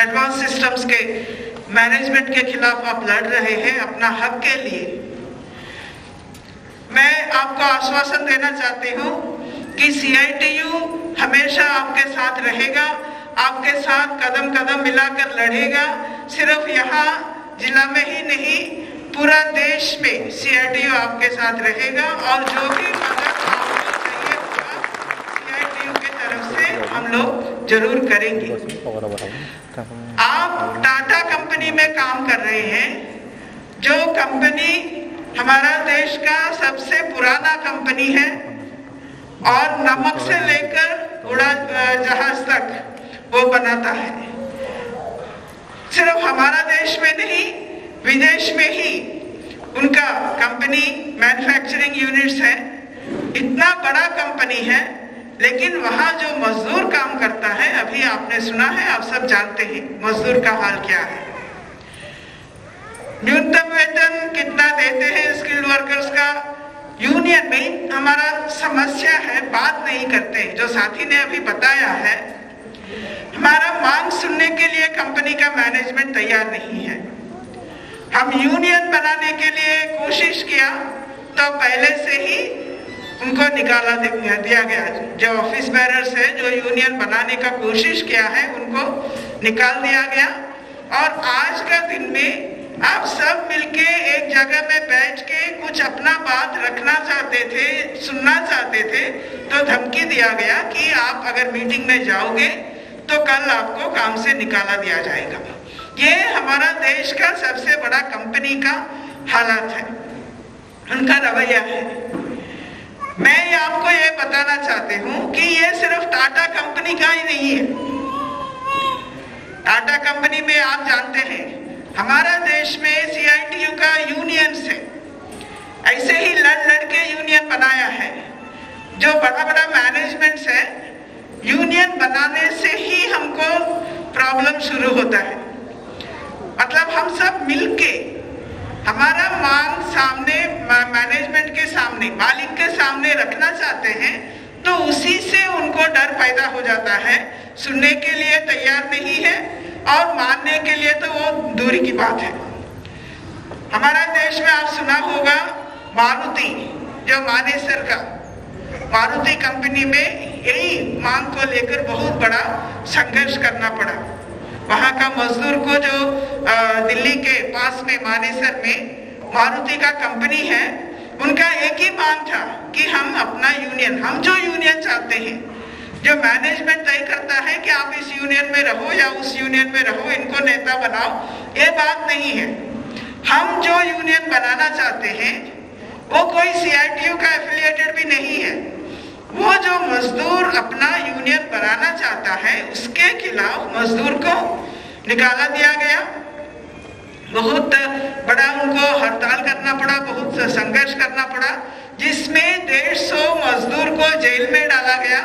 Advance systems के management के खिलाफ आप लड़ रहे हैं अपना हक के लिए। मैं आपको आश्वासन देना चाहती हूँ कि CITU हमेशा आपके साथ रहेगा, आपके साथ कदम कदम मिलाकर लड़ेगा। सिर्फ यहाँ जिला में ही नहीं, पूरा देश में CITU आपके साथ रहेगा और जो भी मदद आपको चाहिए होगा CITU की तरफ से हम लोग जरूर करेंगे। आप टाटा कंपनी में काम कर रहे हैं, जो कंपनी हमारा देश का सबसे पुराना कंपनी है और नमक से लेकर उड़ाजहाज तक वो बनाता है। सिर्फ हमारा देश में नहीं, विदेश में ही उनका कंपनी मैन्युफैक्चरिंग यूनिट्स है। इतना बड़ा कंपनी है, लेकिन वहाँ जो मजदूर काम करता है, अभी आपने सुना है, आप सब जानते हैं मजदूर का हाल क्या है। न्यूनतम वेतन कितना देते हैं स्किल्ड वर्कर्स का, यूनियन में हमारा समस्या है, बात नहीं करते। जो साथी ने अभी बताया है, हमारा मांग सुनने के लिए कंपनी का मैनेजमेंट तैयार नहीं है। हम यूनियन बनाने के लिए कोशिश किया तो पहले से ही उनको निकाला दिया गया। जो ऑफिस बेरर्स है, जो यूनियन बनाने का कोशिश किया है, उनको निकाल दिया गया। और आज का दिन में आप सब मिलके एक जगह में बैठ के कुछ अपना बात रखना चाहते थे, सुनना चाहते थे, तो धमकी दिया गया कि आप अगर मीटिंग में जाओगे तो कल आपको काम से निकाला दिया जाएगा। ये हमारा देश का सबसे बड़ा कंपनी का हालात है, उनका रवैया है। मैं आपको ये बताना चाहती हूँ कि ये सिर्फ टाटा कंपनी का ही नहीं है। टाटा कंपनी में आप जानते हैं हमारा देश में CITU का यूनियन से ऐसे ही लड़ के यूनियन बनाया है। जो बड़ा बड़ा मैनेजमेंट्स है, यूनियन बनाने से ही हमको प्रॉब्लम शुरू होता है। मतलब हम सब मिलके हमारा मांग सामने मैनेजमेंट के सामने, मालिक के सामने रखना चाहते हैं, तो उसी से उनको डर पैदा हो जाता है, सुनने के लिए तैयार नहीं है और मानने के लिए तो वो दूरी की बात है। हमारा देश में आप सुना होगा मारुति, जो मानेसर का मारुति कंपनी में यही मांग को लेकर बहुत बड़ा संघर्ष करना पड़ा। वहाँ का मजदूर को, जो दिल्ली के पास में मानेसर में मारुति का कंपनी है, उनका एक ही मांग था कि हम अपना यूनियन, हम जो यूनियन चाहते हैं, जो मैनेजमेंट तय करता है कि आप इस यूनियन में रहो या उस यूनियन में रहो, इनको नेता बनाओ, ये बात नहीं है। हम जो यूनियन बनाना चाहते हैं वो कोई CITU का एफिलिएटेड भी नहीं है। वो जो मजदूर अपना यूनियन बनाना चाहता है, उसके खिलाफ मजदूर को निकाला दिया गया। बहुत बड़ा उनको हड़ताल करना पड़ा, बहुत संघर्ष करना पड़ा, जिसमें 150 मजदूर को जेल में डाला गया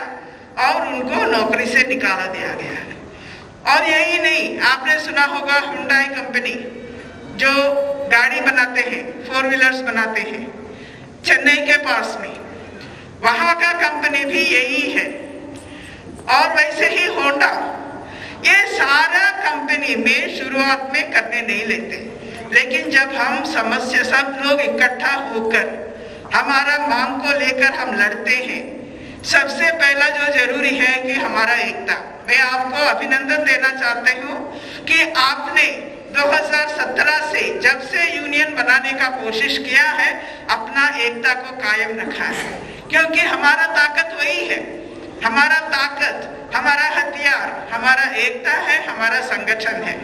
और उनको नौकरी से निकाला दिया गया। और यही नहीं, आपने सुना होगा हुंडई कंपनी, जो गाड़ी बनाते हैं, 4 व्हीलर्स बनाते हैं, चेन्नई के पास में, वहां का कंपनी भी यही है। और वैसे ही होंडा, ये सारा कंपनी में शुरुआत में करने नहीं लेते, लेकिन जब हम समस्या, सब लोग इकट्ठा होकर हमारा मांग को लेकर हम लड़ते हैं, सबसे पहला जो जरूरी है कि हमारा एकता। मैं आपको अभिनंदन देना चाहती हूँ कि आपने 2017 से, जब से यूनियन बनाने का कोशिश किया है, अपना एकता को कायम रखा है, क्योंकि हमारा ताकत वही है। हमारा ताकत, हमारा हथियार, हमारा एकता है, हमारा संगठन है।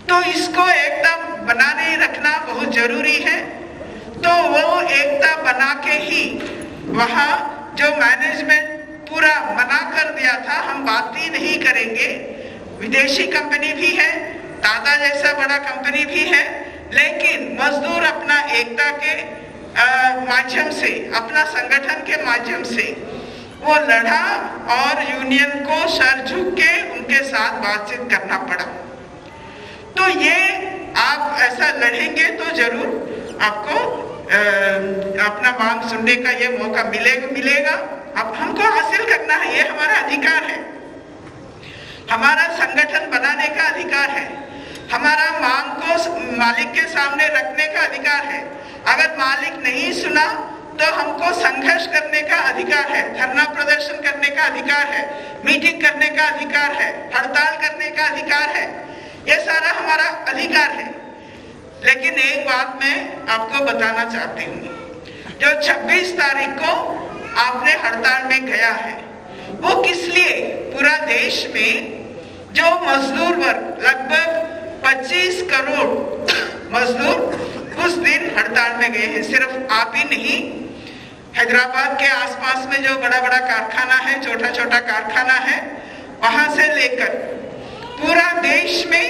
तो इसको एकता बनाने रखना बहुत जरूरी है। तो वो एकता बना के ही वहाँ जो मैनेजमेंट पूरा मना कर दिया था, हम बात ही नहीं करेंगे, विदेशी कंपनी भी है, टाटा जैसा बड़ा कंपनी भी है, लेकिन मजदूर अपना एकता के माध्यम से, अपना संगठन के माध्यम से वो लड़ा और यूनियन को सर झुक के उनके साथ बातचीत करना पड़ा। तो ये आप ऐसा लड़ेंगे तो जरूर आपको अपना मांग सुनने का ये मौका मिलेगा। अब हमको हासिल करना है, ये हमारा अधिकार है, हमारा संगठन बनाने का अधिकार मालिक के सामने रखने का अधिकार है। अगर मालिक नहीं सुना तो हमको संघर्ष करने का अधिकार है, धरना प्रदर्शन करने का अधिकार है, मीटिंग करने का अधिकार है, हड़ताल करने का अधिकार है। ये सारा हमारा अधिकार है। लेकिन एक बात मैं आपको बताना चाहती हूँ, जो 26 तारीख को आपने हड़ताल में गया है, वो किस लिए? पूरा देश में जो मजदूर वर्ग, लगभग 25 करोड़ मजदूर उस दिन हड़ताल में गए हैं। सिर्फ आप ही नहीं, हैदराबाद के आसपास में जो बड़ा बड़ा कारखाना है, छोटा छोटा कारखाना है, वहां से लेकर पूरा देश में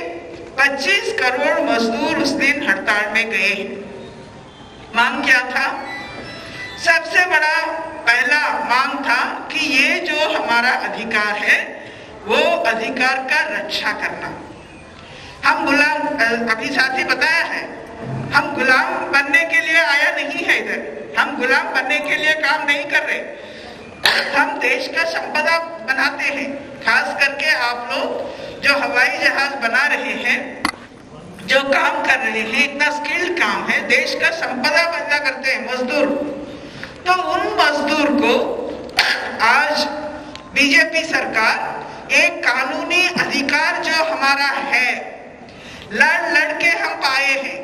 25 करोड़ मजदूर उस दिन हड़ताल में गए हैं। मांग क्या था? सबसे बड़ा पहला मांग था कि ये जो हमारा अधिकार है वो अधिकार का रक्षा करना। हम गुलाम, अभी साथी बताया है, हम गुलाम बनने के लिए आया नहीं है इधर, हम गुलाम बनने के लिए काम नहीं कर रहे। हम देश का संपदा बनाते हैं। खास करके आप लोग जो हवाई जहाज बना रहे हैं, जो काम कर रहे हैं, इतना स्किल्ड काम है, देश का संपदा पैदा करते हैं मजदूर। तो उन मजदूर को आज बीजेपी सरकार एक कानूनी अधिकार जो हमारा है, लड़ लड़ के हम पाए हैं,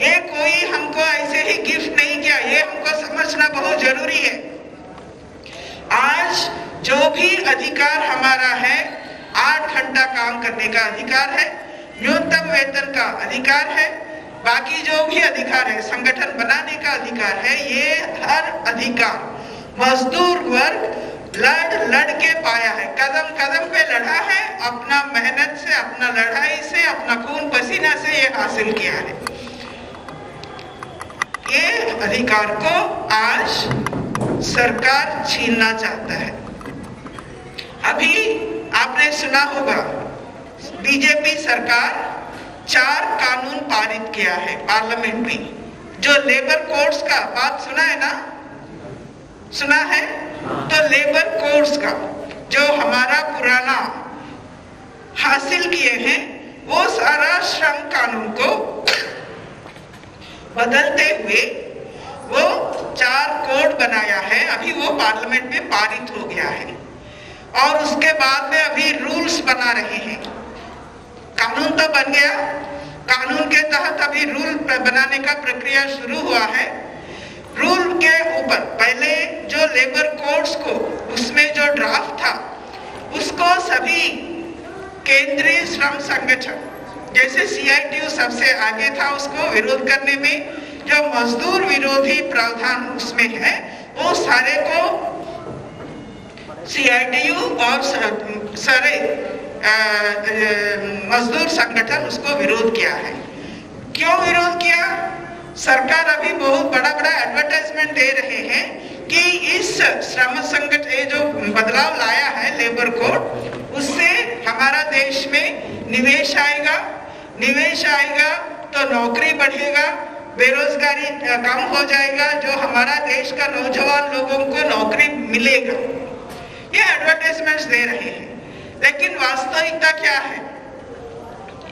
ये कोई हमको ऐसे ही गिफ्ट नहीं किया, ये हमको समझना बहुत जरूरी है। आज जो भी अधिकार हमारा है, 8 घंटा काम करने का अधिकार है, न्यूनतम वेतन का अधिकार है, बाकी जो भी अधिकार है, संगठन बनाने का अधिकार है, ये हर अधिकार मजदूर वर्ग लड़ लड़ के पाया है, कदम कदम पे लड़ा है, अपना मेहनत से, अपना लड़ाई से, अपना खून पसीना से ये हासिल किया है। ये अधिकार को आज सरकार छीनना चाहता है। अभी आपने सुना होगा, बीजेपी सरकार 4 कानून पारित किया है पार्लियामेंट में, जो लेबर कोड्स का बात सुना है ना, सुना है? तो लेबर कोड्स का जो हमारा पुराना हासिल किए हैं, वो सारा श्रम कानून को बदलते हुए वो 4 कोड बनाया है। अभी वो पार्लियामेंट में पारित हो गया है और उसके बाद में अभी रूल्स बना रहे हैं। कानून तो बन गया, कानून के तहत अभी रूल बनाने का प्रक्रिया शुरू हुआ है। रूल के ऊपर पहले जो लेबर कोड्स को, उसमें जो ड्राफ्ट था, उसको सभी केंद्रीय श्रम संगठन जैसे CITU सबसे आगे था उसको विरोध करने में, जो मजदूर विरोधी प्रावधान उसमें है, वो सारे को CITU और सारे मजदूर संगठन उसको विरोध किया है। क्यों विरोध किया? सरकार अभी बहुत बड़ा बड़ा एडवर्टाइजमेंट दे रहे हैं कि इस श्रम संगठन जो बदलाव लाया है लेबर कोड, उससे हमारा देश में निवेश आएगा, निवेश आएगा तो नौकरी बढ़ेगा, बेरोजगारी कम हो जाएगा, जो हमारा देश का नौजवान लोगों को नौकरी मिलेगा। ये एडवर्टाइजमेंट्स दे रहे हैं, लेकिन वास्तविकता क्या है?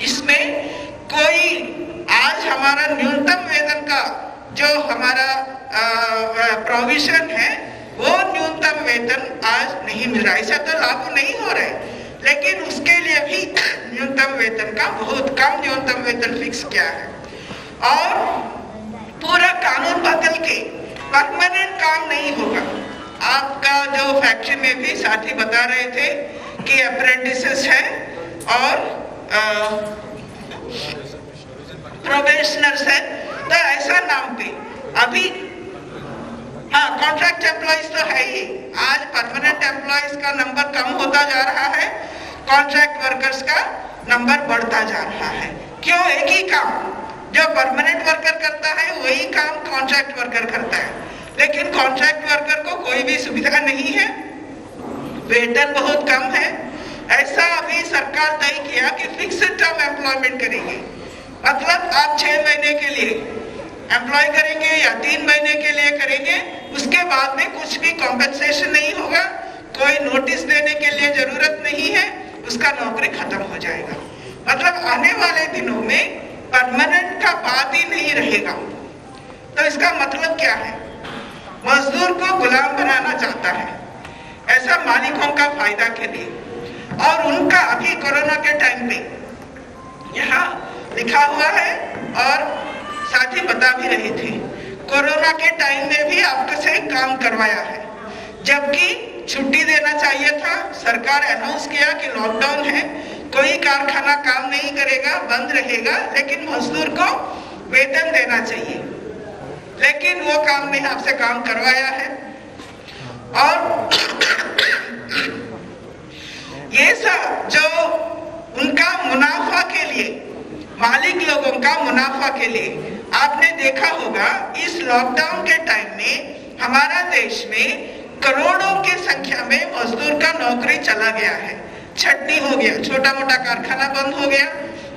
इसमें कोई आज हमारा न्यूनतम वेतन का जो हमारा प्रोविजन है, वो न्यूनतम वेतन आज नहीं मिल रहा। ऐसा तो लागू नहीं हो रहा है, लेकिन उसके लिए भी न्यूनतम वेतन का बहुत कम न्यूनतम वेतन फिक्स किया है और पूरा कानून बदल के परमानेंट काम नहीं होगा। आपका जो फैक्ट्री में भी साथी बता रहे थे कि अप्रेंटिसेस है और प्रोबेशनर्स है, तो ऐसा नाम पे अभी हाँ कॉन्ट्रैक्ट एम्प्लॉइज तो है ही। आज परमानेंट एम्प्लॉइज का नंबर कम होता जा रहा है, कॉन्ट्रैक्ट वर्कर्स का नंबर बढ़ता जा रहा है। क्यों? एक ही काम जो परमानेंट वर्कर करता है वही काम कॉन्ट्रैक्ट वर्कर करता है, लेकिन कॉन्ट्रैक्ट वर्कर को कोई भी सुविधा नहीं है, वेतन बहुत कम है। ऐसा अभी सरकार तय किया कि फिक्स्ड टर्म एम्प्लॉयमेंट करेंगे, मतलब आप 6 महीने के लिए एम्प्लॉय करेंगे या 3 महीने के लिए करेंगे, उसके बाद में कुछ भी कॉम्पेंसेशन नहीं होगा, कोई नोटिस देने के लिए जरूरत नहीं है, उसका नौकरी खत्म हो जाएगा। मतलब आने वाले दिनों में परमानेंट का बात ही नहीं रहेगा। तो इसका मतलब क्या है? मजदूर को गुलाम बनाना चाहता है, ऐसा मालिकों का फायदा के लिए। और उनका अभी कोरोना के टाइम पे यहाँ लिखा हुआ है और साथी बता भी रहे थे, कोरोना के टाइम में भी आपसे काम करवाया है, जबकि छुट्टी देना चाहिए था। सरकार अनाउंस किया कि लॉकडाउन है, कोई कारखाना काम नहीं करेगा, बंद रहेगा, लेकिन मजदूर को वेतन देना चाहिए, लेकिन वो काम नहीं, आपसे काम करवाया है। और ये सब जो उनका मुनाफा के लिए, मालिक लोगों का मुनाफा के लिए, आपने देखा होगा इस लॉकडाउन के टाइम में हमारा देश में करोड़ों की संख्या में मजदूर का नौकरी चला गया है, छटनी हो गया, छोटा मोटा कारखाना बंद हो गया,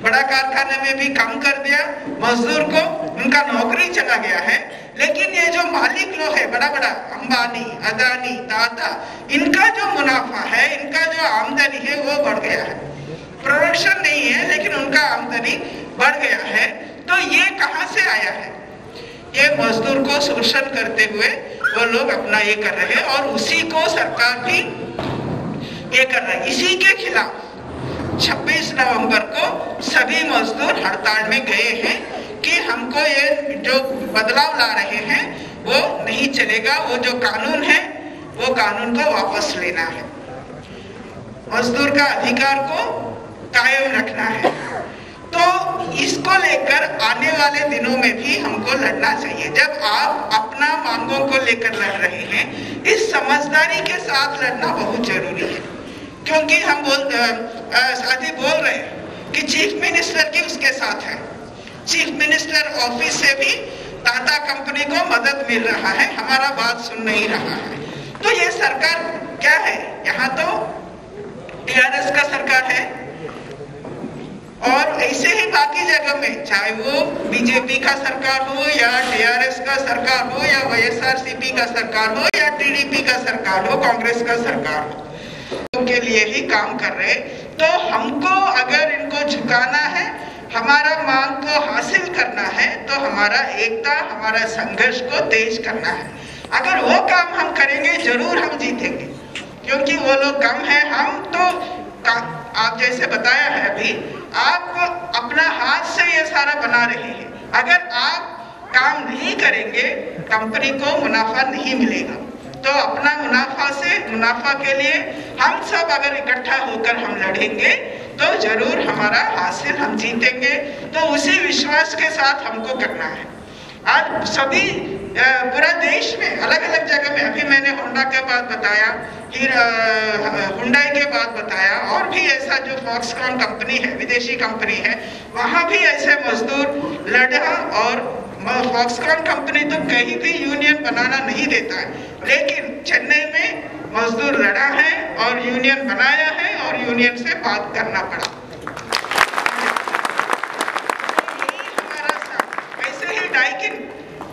बड़ा कारखाने में भी काम कर दिया, मजदूर को उनका नौकरी चला गया है। लेकिन ये जो मालिक लोग है, बड़ा बड़ा अंबानी, अदानी, टाटा, इनका जो मुनाफा है, इनका जो आमदनी है वो बढ़ गया है। प्रोडक्शन नहीं है लेकिन उनका आमदनी बढ़ गया है। तो ये कहां से आया है? ये मजदूर को शोषण करते हुए वो लोग अपना ये कर रहे हैं और उसी को सरकार भी ये कर रहा है। इसी के खिलाफ 26 नवंबर को सभी मजदूर हड़ताल में गए हैं कि हमको ये जो बदलाव ला रहे हैं वो नहीं चलेगा, वो जो कानून है वो कानून को वापस लेना है, मजदूर का अधिकार को कायम रखना है। तो इसको लेकर आने वाले दिनों में भी हमको लड़ना चाहिए। जब आप अपना मांगों को लेकर लड़ रहे हैं, इस समझदारी के साथ लड़ना बहुत जरूरी है, क्योंकि हम साथी बोल रहे हैं कि चीफ मिनिस्टर की उसके साथ है, चीफ मिनिस्टर ऑफिस से भी टाटा कंपनी को मदद मिल रहा है, हमारा बात सुन नहीं रहा है। तो ये सरकार क्या है? यहाँ तो टीआरएस का सरकार है और ऐसे ही बाकी जगह में, चाहे वो बीजेपी का सरकार हो या टीआरएस का सरकार हो या वाईएसआरसीपी का सरकार हो या टीडीपी का सरकार हो, कांग्रेस का सरकार हो, उनके लिए ही काम कर रहे। तो हमको अगर इनको झुकाना है, हमारा मांग को हासिल करना है, तो हमारा एकता, हमारा संघर्ष को तेज करना है। अगर वो काम हम करेंगे जरूर हम जीतेंगे, क्योंकि वो लोग कम है, हम तो आप जैसे बताया है अभी, आप अपना हाथ से ये सारा बना रहे हैं। अगर आप काम नहीं करेंगे, कंपनी को मुनाफा नहीं मिलेगा। तो अपना मुनाफा के लिए हम सब अगर इकट्ठा होकर हम लड़ेंगे तो जरूर हमारा हासिल हम जीतेंगे। तो उसी विश्वास के साथ हमको करना है। आज सभी पूरा देश में अलग अलग जगह में, अभी मैंने होंडा के बात बताया, फिर हुंडई के बात बताया, और भी ऐसा जो फॉक्सकॉन कंपनी है, विदेशी कंपनी है, वहाँ भी ऐसे मजदूर लड़ा। और फॉक्सकॉन कंपनी तो कहीं भी यूनियन बनाना नहीं देता है, लेकिन चेन्नई में मजदूर लड़ा है और यूनियन बनाया है और यूनियन से बात करना पड़ा। ऐसे ही डाइकिन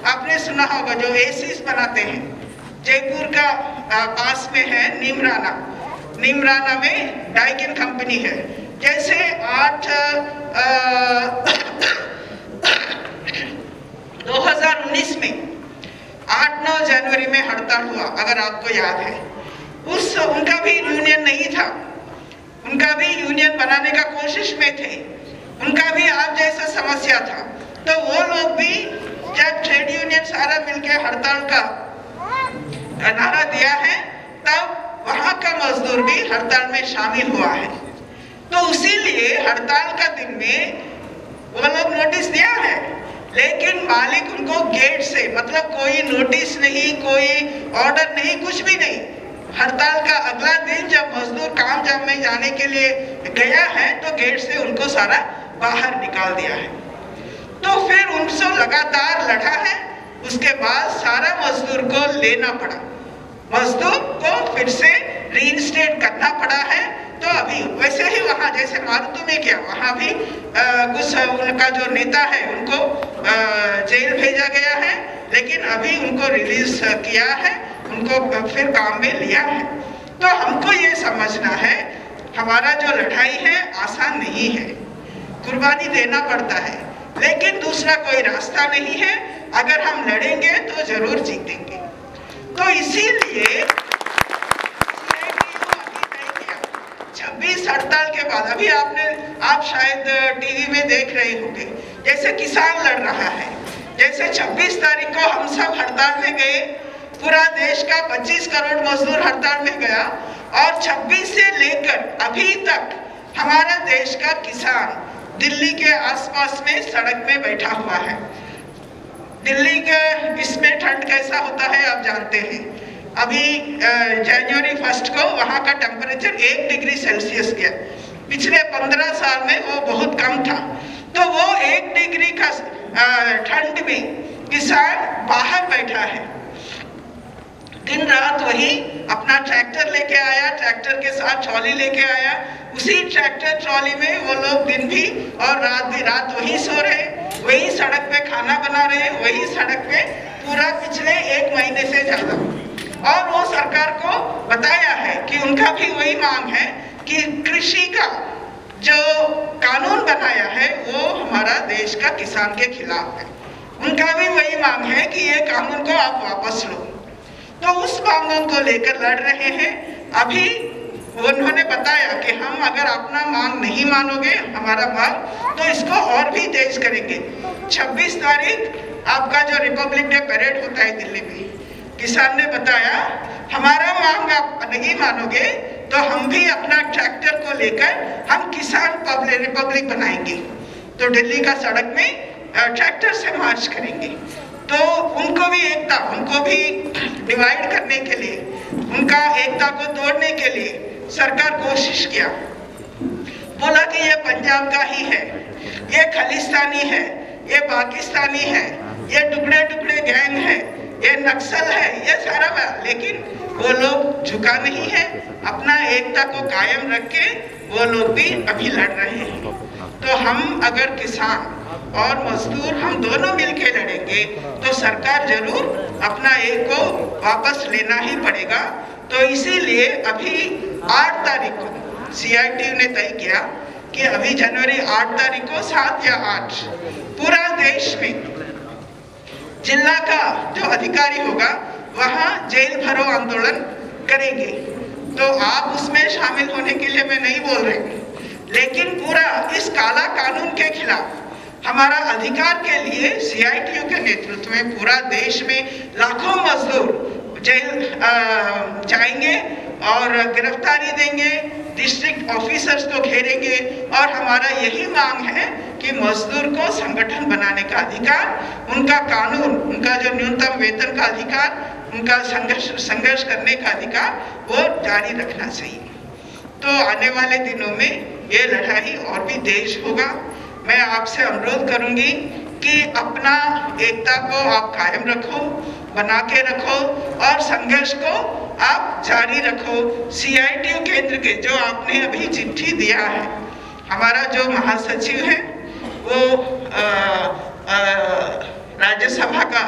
आपने सुना होगा, जो एसीज बनाते हैं, जयपुर का पास में है नीमराना में डाइकिन कंपनी है। जैसे 2019 में 8-9 जनवरी में हड़ताल हुआ, अगर आपको याद है, उनका भी यूनियन नहीं था, उनका भी यूनियन बनाने का कोशिश में थे, उनका भी आप जैसा समस्या था। तो वो लोग भी जब ट्रेड यूनियन सारा मिलकर हड़ताल का नारा दिया है, तब वहां का मजदूर भी हड़ताल में शामिल हुआ है। तो इसीलिए हड़ताल का दिन में वो लोग नोटिस दिया है, लेकिन मालिक उनको गेट से, मतलब कोई नोटिस नहीं, कोई ऑर्डर नहीं, कुछ भी नहीं, हड़ताल का अगला दिन जब मजदूर काम जब में जाने के लिए गया है तो गेट से उनको सारा बाहर निकाल दिया है। तो फिर उनसे लगातार लड़ा है, उसके बाद सारा मजदूर को लेना पड़ा, मजदूर को फिर से रीइंस्टेट करना पड़ा है। तो अभी वैसे ही वहाँ जैसे मारुति में किया, वहाँ भी कुछ उनका जो नेता है उनको जेल भेजा गया है, लेकिन अभी उनको रिलीज किया है, उनको फिर काम में लिया है। तो हमको ये समझना है, हमारा जो लड़ाई है आसान नहीं है, कुर्बानी देना पड़ता है। लेकिन दूसरा कोई रास्ता नहीं है। अगर हम लड़ेंगे तो जरूर जीतेंगे। तो इसीलिए 26 हड़ताल के बाद अभी आप शायद टीवी में देख रहे होंगे, जैसे किसान लड़ रहा है, जैसे 26 तारीख को हम सब हड़ताल में गए, पूरा देश का 25 करोड़ मजदूर हड़ताल में गया और 26 से लेकर अभी तक हमारा देश का किसान दिल्ली के आसपास में सड़क में बैठा हुआ है। दिल्ली के इसमें ठंड कैसा होता है आप जानते हैं। अभी जनवरी 1 को वहाँ का टेम्परेचर 1 डिग्री सेल्सियस गया। पिछले 15 साल में वो बहुत कम था। तो वो 1 डिग्री का ठंड में किसान बाहर बैठा है, दिन रात वही अपना ट्रैक्टर लेके आया, ट्रैक्टर के साथ ट्रॉली लेके आया, उसी ट्रैक्टर ट्रॉली में वो लोग दिन भी और रात भी रात वही सो रहे, वही सड़क पे खाना बना रहे, वही सड़क पे पूरा पिछले 1 महीने से ज्यादा। और वो सरकार को बताया है कि उनका भी वही मांग है कि कृषि का जो कानून बनाया है वो हमारा देश का किसान के खिलाफ है। उनका भी वही मांग है कि ये कानून को आप वापस लो। तो उस मांगों को लेकर लड़ रहे हैं। अभी उन्होंने बताया कि हम अगर अपना मांग नहीं मानोगे हमारा मांग, तो इसको और भी तेज करेंगे। 26 तारीख आपका जो रिपब्लिक डे परेड होता है दिल्ली में, किसान ने बताया हमारा मांग आप नहीं मानोगे तो हम भी अपना ट्रैक्टर को लेकर हम किसान रिपब्लिक बनाएंगे। तो दिल्ली का सड़क में ट्रैक्टर से मार्च करेंगे। तो उनको भी एकता, उनको भी डिवाइड करने के लिए, उनका एकता को तोड़ने के लिए सरकार कोशिश किया। बोला कि ये पंजाब का ही है, ये खालिस्तानी है, ये पाकिस्तानी है, ये टुकड़े टुकड़े गैंग है, ये नक्सल है, ये सारा। लेकिन वो लोग झुका नहीं है, अपना एकता को कायम रख के वो लोग भी अभी लड़ रहे हैं। तो हम अगर किसान और मजदूर हम दोनों मिलके लड़ेंगे तो सरकार जरूर अपना एक को वापस लेना ही पड़ेगा। तो इसीलिए अभी 8 तारीख को CITU ने तय किया कि अभी जनवरी 8 तारीख को 7 या 8 पूरा देश में जिला का जो अधिकारी होगा वहाँ जेल भरो आंदोलन करेंगे। तो आप उसमें शामिल होने के लिए मैं नहीं बोल रही, लेकिन पूरा इस काला कानून के खिलाफ हमारा अधिकार के लिए CITU के नेतृत्व में पूरा देश में लाखों मजदूर जेल जाएंगे और गिरफ्तारी देंगे, डिस्ट्रिक्ट ऑफिसर्स को घेरेंगे। और हमारा यही मांग है कि मजदूर को संगठन बनाने का अधिकार, उनका कानून, उनका जो न्यूनतम वेतन का अधिकार, उनका संघर्ष करने का अधिकार वो जारी रखना चाहिए। तो आने वाले दिनों में ये लड़ाई और भी तेज होगा। मैं आपसे अनुरोध करूंगी कि अपना एकता को आप कायम रखो, बना के रखो और संघर्ष को आप जारी रखो। CITU केंद्र के जो आपने अभी चिट्ठी दिया है, हमारा जो महासचिव है वो राज्यसभा का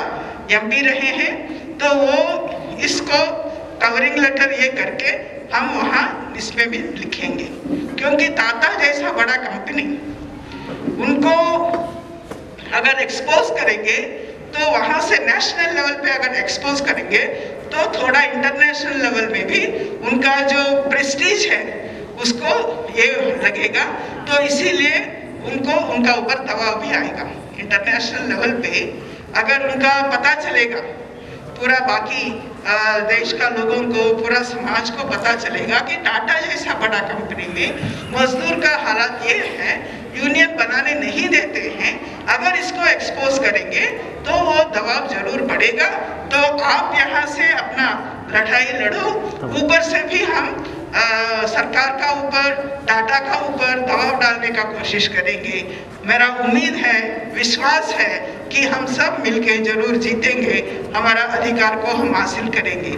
MP रहे हैं, तो वो इसको कवरिंग लेटर ये करके हम वहाँ इसमें भी लिखेंगे। क्योंकि टाटा जैसा बड़ा कंपनी, उनको अगर एक्सपोज करेंगे तो वहाँ से नेशनल लेवल पे अगर एक्सपोज करेंगे तो थोड़ा इंटरनेशनल लेवल में भी उनका जो प्रेस्टीज है उसको ये लगेगा। तो इसीलिए उनको उनका ऊपर दबाव भी आएगा इंटरनेशनल लेवल पे। अगर उनका पता चलेगा, पूरा बाकी देश का लोगों को, पूरा समाज को पता चलेगा कि टाटा जैसा बड़ा कंपनी में मजदूर का हालात ये है, यूनियन बनाने नहीं देते हैं, अगर इसको एक्सपोज करेंगे तो वो दबाव जरूर बढ़ेगा। तो आप यहाँ से अपना लड़ाई लड़ो, ऊपर से भी हम सरकार का ऊपर, टाटा का ऊपर दबाव डालने का कोशिश करेंगे। मेरा उम्मीद है, विश्वास है कि हम सब मिलके जरूर जीतेंगे, हमारा अधिकार को हम हासिल करेंगे।